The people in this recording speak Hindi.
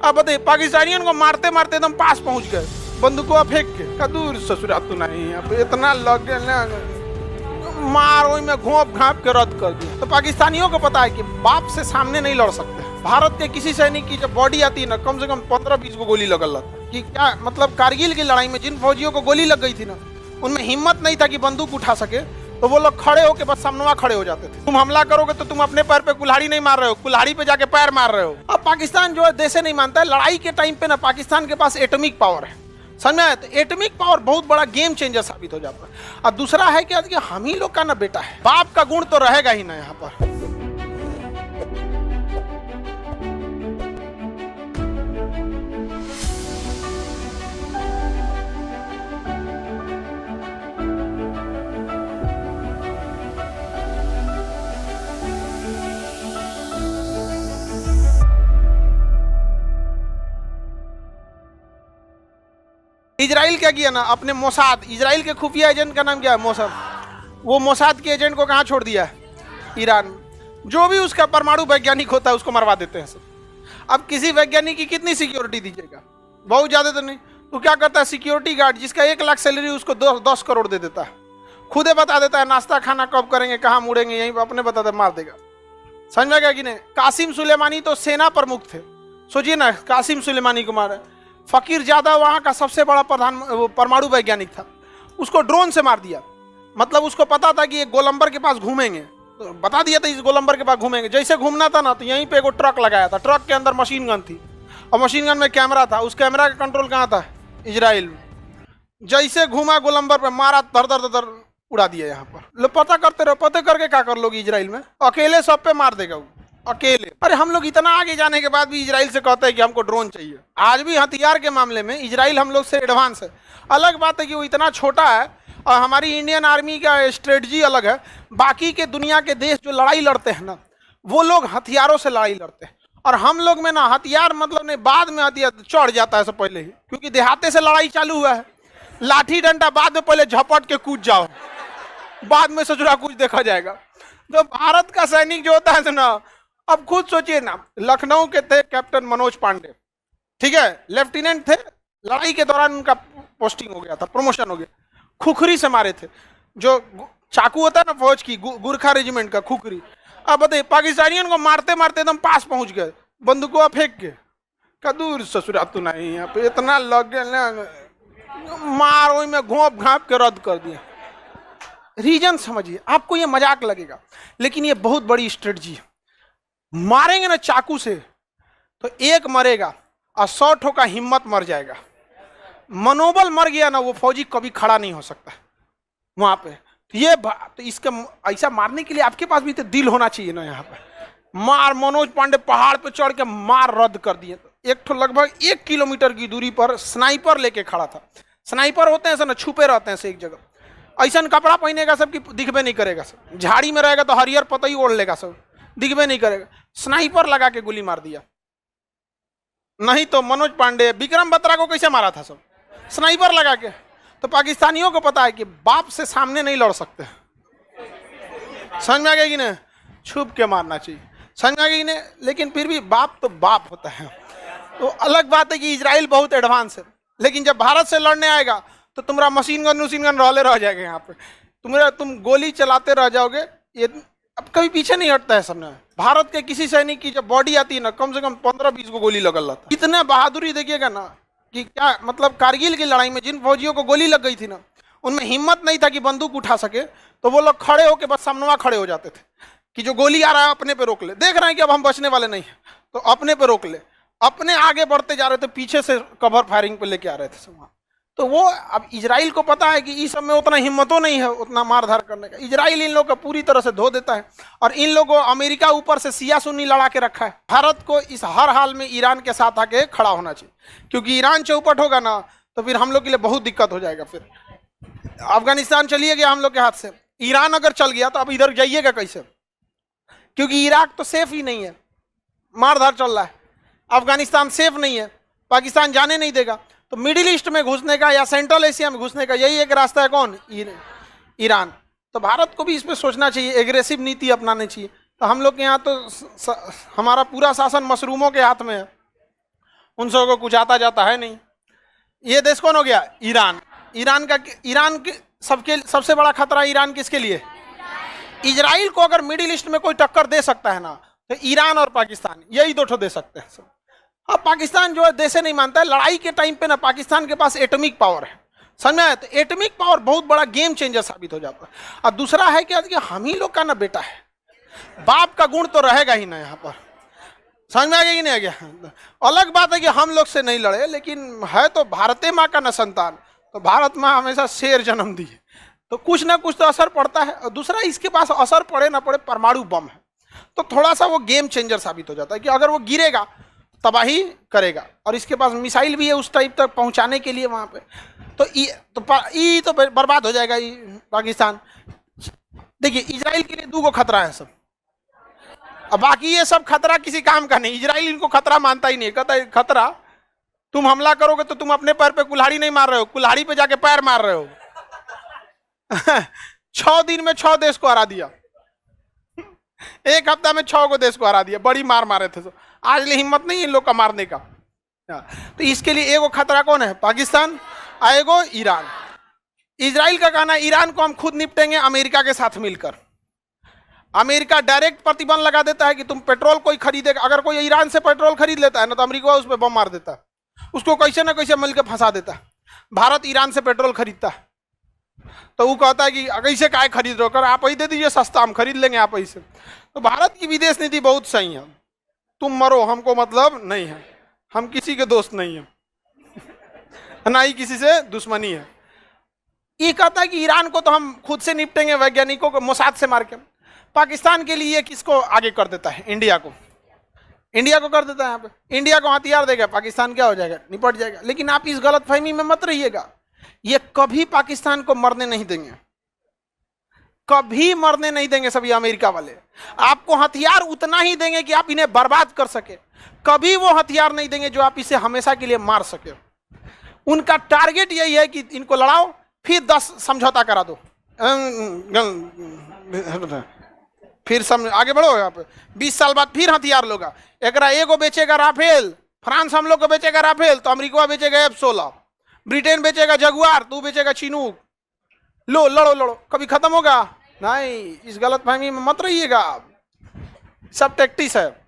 अब बताइए, पाकिस्तानियों को मारते मारते एकदम पास पहुंच गए, बंदूकों फेंक के का दूर ससुरा तो नहीं, अब इतना लग गया मार, वही में घोंप घाप के रद्द कर दिया। तो पाकिस्तानियों को पता है कि बाप से सामने नहीं लड़ सकते। भारत के किसी सैनिक की जब बॉडी आती है ना, कम से कम 15-20 को गोली लगल रहता कि क्या मतलब। कारगिल की लड़ाई में जिन फौजियों को गोली लग गई थी ना, उनमें हिम्मत नहीं था कि बंदूक उठा सके, तो वो लोग खड़े होकर बस सामने खड़े हो जाते थे। तुम हमला करोगे तो तुम अपने पैर पे कुल्हाड़ी नहीं मार रहे हो, कुल्हाड़ी पे जाके पैर मार रहे हो। अब पाकिस्तान जो है देशे नहीं मानता है। लड़ाई के टाइम पे ना पाकिस्तान के पास एटॉमिक पावर है, समझ में आया? तो एटॉमिक पावर बहुत बड़ा गेम चेंजर साबित हो जाता है। और दूसरा है कि हम ही लोग का ना बेटा है, बाप का गुण तो रहेगा ही ना यहाँ पर। इजराइल क्या किया ना, अपने मोसाद, इजराइल के खुफिया एजेंट का नाम क्या है? मोसाद। वो मोसाद के एजेंट को कहाँ छोड़ दिया है? ईरान में। जो भी उसका परमाणु वैज्ञानिक होता है उसको मरवा देते हैं सब। अब किसी वैज्ञानिक की कितनी सिक्योरिटी दीजिएगा? बहुत ज़्यादा तो नहीं। तो क्या करता है सिक्योरिटी गार्ड, जिसका 1 लाख सैलरी, उसको 10 करोड़ दे देता है। खुदे बता देता है नाश्ता खाना कब करेंगे, कहाँ मुड़ेंगे, यहीं अपने बता दे, मार देगा। समझ में गया कि नहीं? कासिम सुलेमानी तो सेना प्रमुख थे, सोचिए ना, कासिम सुलेमानी को मारा। फकीर ज्यादा वहाँ का सबसे बड़ा परमाणु वैज्ञानिक था, उसको ड्रोन से मार दिया। मतलब उसको पता था कि ये गोलंबर के पास घूमेंगे, तो बता दिया था इस गोलंबर के पास घूमेंगे। जैसे घूमना था ना, तो यहीं पे एगो ट्रक लगाया था, ट्रक के अंदर मशीन गन थी और मशीन गन में कैमरा था। उस कैमरा का कंट्रोल कहाँ था? इजराइल में। जैसे घूमा गोलंबर पे, मारा, धर धर धर उड़ा दिया। यहाँ पर लोग पता करते रहो, पता करके क्या कर लोगे इजराइल में? अकेले सब पे मार देगा वो, अकेले। अरे हम लोग इतना आगे जाने के बाद भी इजराइल से कहते हैं कि हमको ड्रोन चाहिए। आज भी हथियार के मामले में इजराइल हम लोग से एडवांस है। अलग बात है कि वो इतना छोटा है और हमारी इंडियन आर्मी का स्ट्रेटजी अलग है। बाकी के दुनिया के देश जो लड़ाई लड़ते हैं ना, वो लोग हथियारों से लड़ाई लड़ते हैं, और हम लोग में ना हथियार मतलब नहीं, बाद में हथियार चढ़ जाता है सब पहले ही, क्योंकि देहाते से लड़ाई चालू हुआ है। लाठी डंडा बाद में, पहले झपट के कूद जाओ, बाद में ससुरा कुछ देखा जाएगा। तो भारत का सैनिक जो होता है ना, अब खुद सोचिए ना, लखनऊ के थे कैप्टन मनोज पांडे, ठीक है, लेफ्टिनेंट थे। लड़ाई के दौरान उनका पोस्टिंग हो गया था, प्रमोशन हो गया। खुखरी से मारे थे, जो चाकू होता है ना फौज की, गुरखा रेजिमेंट का खुखरी। अब बताइए, पाकिस्तानियों को मारते मारते एकदम पास पहुंच गए, बंदूकों फेंक के का दूर ससुरा तो नहीं, यहाँ पे इतना लग गया मार, वही में घोंप घाप के रद्द कर दिया। रीजन समझिए, आपको ये मजाक लगेगा, लेकिन ये बहुत बड़ी स्ट्रेटजी है। मारेंगे ना चाकू से तो एक मरेगा और 100 ठो का हिम्मत मर जाएगा। मनोबल मर गया ना, वो फौजी कभी खड़ा नहीं हो सकता वहां पे। तो इसका ऐसा मारने के लिए आपके पास भी तो दिल होना चाहिए ना। यहाँ पे मार, मनोज पांडे पहाड़ पे चढ़ के मार रद्द कर दिए। एक ठो लगभग 1 किलोमीटर की दूरी पर स्नाइपर लेके खड़ा था। स्नाइपर होते हैं सब ना, छुपे रहते हैं से एक जगह, ऐसा कपड़ा पहनेगा सब कि दिखबे नहीं करेगा सब। झाड़ी में रहेगा तो हरियर पतई ओढ़ लेगा सब, दिखबे नहीं करेगा। स्नाइपर लगा के गोली मार दिया। नहीं तो मनोज पांडे, विक्रम बत्रा को कैसे मारा था सब? स्नाइपर लगा के। तो पाकिस्तानियों को पता है कि बाप से सामने नहीं लड़ सकते। समझ में आ गया कि नहीं? छुप के मारना चाहिए, समझ में आ गया कि नहीं? लेकिन फिर भी बाप तो बाप होता है। तो अलग बात है कि इजराइल बहुत एडवांस है, लेकिन जब भारत से लड़ने आएगा तो तुम्हारा मशीन गन रहले रह जाएगा। यहाँ पे तुम गोली चलाते रह जाओगे। ये अब कभी पीछे नहीं हटता है सबने। भारत के किसी सैनिक की जब बॉडी आती है ना, कम से कम 15-20 को गोली लगल रहता है। इतने बहादुरी देखिएगा ना कि क्या मतलब। कारगिल की लड़ाई में जिन फौजियों को गोली लग गई थी ना, उनमें हिम्मत नहीं था कि बंदूक उठा सके, तो वो लोग खड़े होकर बस सामने खड़े हो जाते थे कि जो गोली आ रहा है अपने पे रोक ले। देख रहे हैं कि अब हम बचने वाले नहीं हैं, तो अपने पे रोक ले। अपने आगे बढ़ते जा रहे थे, पीछे से कवर फायरिंग पे लेके आ रहे थे सब। तो वो अब इजराइल को पता है कि इस समय उतना हिम्मतों नहीं है उतना मारधार करने का। इजराइल इन लोग को पूरी तरह से धो देता है, और इन लोगों को अमेरिका ऊपर से सिया सुन्नी लड़ा के रखा है। भारत को इस हर हाल में ईरान के साथ आके खड़ा होना चाहिए, क्योंकि ईरान चौपट होगा ना तो फिर हम लोग के लिए बहुत दिक्कत हो जाएगा। फिर अफगानिस्तान चलिए गया हम लोग के हाथ से, ईरान अगर चल गया तो अब इधर जाइएगा कैसे? क्योंकि इराक तो सेफ ही नहीं है, मारधार चल रहा है। अफगानिस्तान सेफ नहीं है, पाकिस्तान जाने नहीं देगा। तो मिडिल ईस्ट में घुसने का या सेंट्रल एशिया में घुसने का यही एक रास्ता है, कौन? ईरान। तो भारत को भी इस पर सोचना चाहिए, एग्रेसिव नीति अपनानी चाहिए। तो हम लोग के यहाँ तो हमारा पूरा शासन मशरूमों के हाथ में है। उन सबों को कुछ आता जाता है नहीं। ये देश कौन हो गया? ईरान। ईरान के सबसे बड़ा खतरा ईरान किसके लिए? इजराइल को अगर मिडिल ईस्ट में कोई टक्कर दे सकता है ना, तो ईरान और पाकिस्तान, यही दो ठो दे सकते हैं सब। अब पाकिस्तान जो है देशे नहीं मानता है। लड़ाई के टाइम पे ना पाकिस्तान के पास एटॉमिक पावर है, समझ में आया? तो एटॉमिक पावर बहुत बड़ा गेम चेंजर साबित हो जाता है। और दूसरा है कि हम ही लोग का ना बेटा है, बाप का गुण तो रहेगा ही ना यहाँ पर, समझ में आ गया कि नहीं आ गया? अलग बात है कि हम लोग से नहीं लड़े, लेकिन है तो भारते माँ का न संतान, तो भारत माँ हमेशा शेर जन्म दी है, तो कुछ ना कुछ तो असर पड़ता है। और दूसरा, इसके पास असर पड़े ना पड़े परमाणु बम है, तो थोड़ा सा वो गेम चेंजर साबित हो जाता है कि अगर वो गिरेगा तबाही करेगा। और इसके पास मिसाइल भी है उस टाइप तक पहुंचाने के लिए वहां पे, तो बर्बाद हो जाएगा पाकिस्तान। देखिए, इजराइल के लिए दो गो खतरा है सब, अब बाकी ये सब खतरा किसी काम का नहीं। इजराइल इनको खतरा मानता ही नहीं, कहता है खतरा तुम हमला करोगे तो तुम अपने पैर पे कुल्हाड़ी नहीं मार रहे हो, कुल्हाड़ी पे जाके पैर मार रहे हो। 6 दिन में 6 देश को हरा दिया, एक हफ्ता में 6 को देश को हरा दिया, बड़ी मार मारे थे। तो आज ले हिम्मत नहीं इन लोग का मारने का। तो इसके लिए एगो खतरा कौन है? पाकिस्तान, आएगो ईरान। इजराइल का कहना है ईरान को हम खुद निपटेंगे अमेरिका के साथ मिलकर। अमेरिका डायरेक्ट प्रतिबंध लगा देता है कि तुम पेट्रोल कोई खरीदेगा, अगर कोई ईरान से पेट्रोल खरीद लेता है ना, तो अमेरिका उस पर बम मार देता है, उसको कैसे ना कैसे मिलकर फंसा देता है। भारत ईरान से पेट्रोल खरीदता है, तो वो कहता है कि कैसे काय खरीद रहे हो, कर आप ही दे दीजिए सस्ता, हम खरीद लेंगे आप ही से। तो भारत की विदेश नीति बहुत सही है, तुम मरो हमको मतलब नहीं है, हम किसी के दोस्त नहीं है, ना ही किसी से दुश्मनी है। ये कहता है कि ईरान को तो हम खुद से निपटेंगे, वैज्ञानिकों को मोसाद से मार के। पाकिस्तान के लिए किसको आगे कर देता है? इंडिया को। इंडिया को कर देता है यहाँ पे, इंडिया को हथियार देगा, पाकिस्तान क्या हो जाएगा? निपट जाएगा। लेकिन आप इस गलतफहमी में मत रहिएगा, ये कभी पाकिस्तान को मरने नहीं देंगे, कभी मरने नहीं देंगे सभी अमेरिका वाले। आपको हथियार उतना ही देंगे कि आप इन्हें बर्बाद कर सके, कभी वो हथियार नहीं देंगे जो आप इसे हमेशा के लिए मार सके। उनका टारगेट यही है कि इनको लड़ाओ, फिर 10 समझौता करा दो, फिर आगे बढ़ो यहाँ पे, 20 साल बाद फिर हथियार लोगा। एकरा एगो बेचेगा राफेल, फ्रांस हम लोग को बेचेगा राफेल, तो अमेरिका बेचेगा F-16, ब्रिटेन बेचेगा जगुआर, तू बेचेगा चिनूक। लो लड़ो लड़ो, कभी खत्म होगा नहीं। इस गलतफहमी में मत रहिएगा, सब टैक्टिस है।